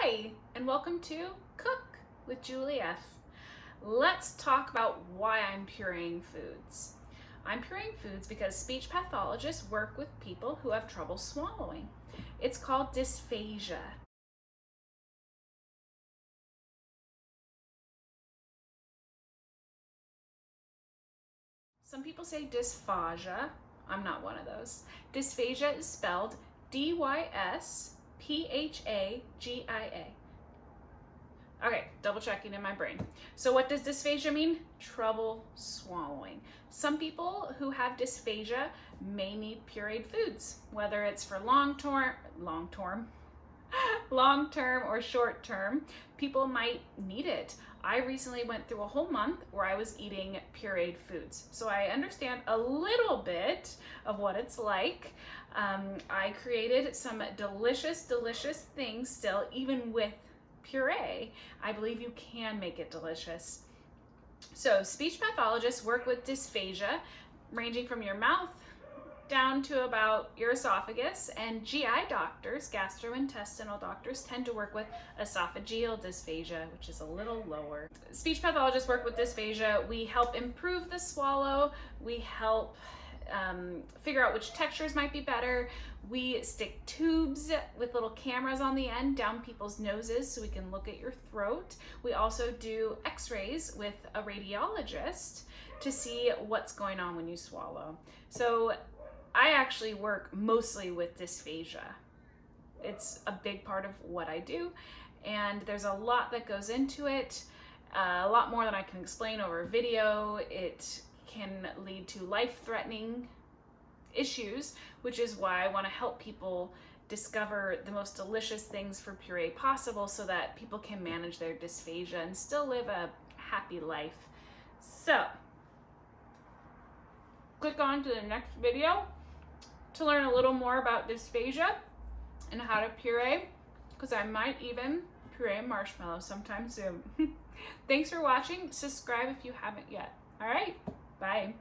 Hi, and welcome to Cook with Julie F. Let's talk about why I'm pureeing foods. I'm pureeing foods because speech pathologists work with people who have trouble swallowing. It's called dysphagia. Some people say dysphagia. I'm not one of those. Dysphagia is spelled D-Y-S-P-H-A-G-I-A. Okay, double checking in my brain. So what does dysphagia mean? Trouble swallowing. Some people who have dysphagia may need pureed foods, whether it's for long-term or short-term. People might need it. I recently went through a whole month where I was eating pureed foods, so I understand a little bit of what it's like. I created some delicious things still, even with puree. I believe you can make it delicious. So speech pathologists work with dysphagia, ranging from your mouth down to about your esophagus, and GI doctors, gastrointestinal doctors, tend to work with esophageal dysphagia, which is a little lower. Speech pathologists work with dysphagia. We help improve the swallow. We help figure out which textures might be better. We stick tubes with little cameras on the end down people's noses so we can look at your throat. We also do x-rays with a radiologist to see what's going on when you swallow. So I actually work mostly with dysphagia. It's a big part of what I do, and there's a lot that goes into it, a lot more than I can explain over video. It can lead to life-threatening issues, which is why I want to help people discover the most delicious things for puree possible so that people can manage their dysphagia and still live a happy life. So, click on to the next video to learn a little more about dysphagia and how to puree, because I might even puree marshmallows sometime soon. Thanks for watching. Subscribe if you haven't yet. All right, bye.